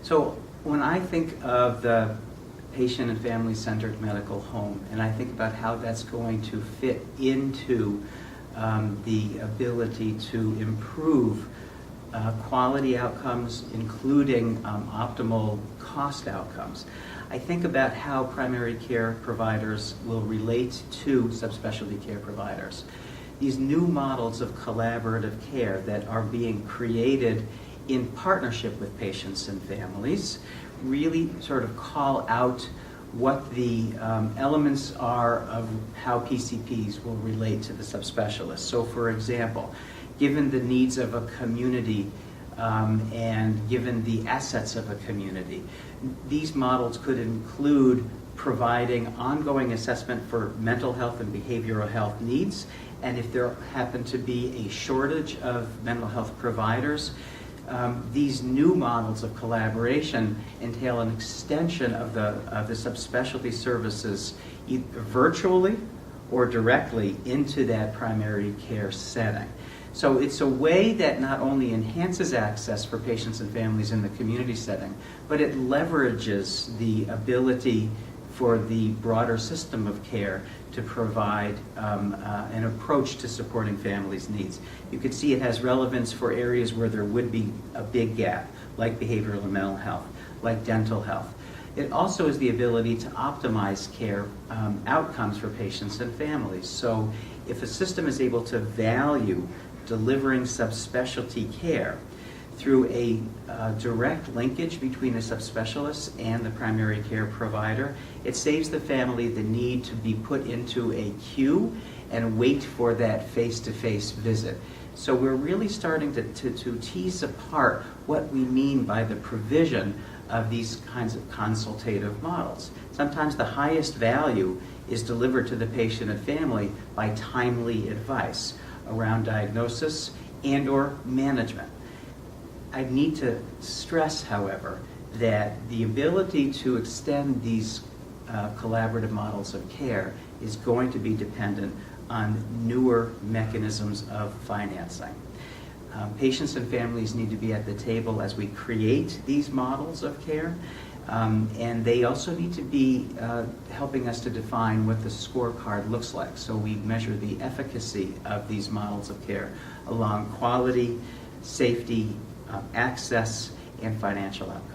So when I think of the patient and family-centered medical home, and I think about how that's going to fit into the ability to improve quality outcomes, including optimal cost outcomes, I think about how primary care providers will relate to subspecialty care providers. These new models of collaborative care that are being created in partnership with patients and families really sort of call out what the elements are of how PCPs will relate to the subspecialists. So for example, given the needs of a community and given the assets of a community, these models could include providing ongoing assessment for mental health and behavioral health needs, and if there happen to be a shortage of mental health providers, these new models of collaboration entail an extension of the subspecialty services either virtually or directly into that primary care setting. So it's a way that not only enhances access for patients and families in the community setting, but it leverages the ability for the broader system of care to provide an approach to supporting families' needs. You could see it has relevance for areas where there would be a big gap, like behavioral and mental health, like dental health. It also has the ability to optimize care outcomes for patients and families. So if a system is able to value delivering subspecialty care through a direct linkage between the subspecialist and the primary care provider, it saves the family the need to be put into a queue and wait for that face-to-face visit. So we're really starting to tease apart what we mean by the provision of these kinds of consultative models. Sometimes the highest value is delivered to the patient and family by timely advice around diagnosis and or management. I need to stress, however, that the ability to extend these collaborative models of care is going to be dependent on newer mechanisms of financing. Patients and families need to be at the table as we create these models of care, and they also need to be helping us to define what the scorecard looks like. So we measure the efficacy of these models of care along quality, safety, access, and financial outcomes.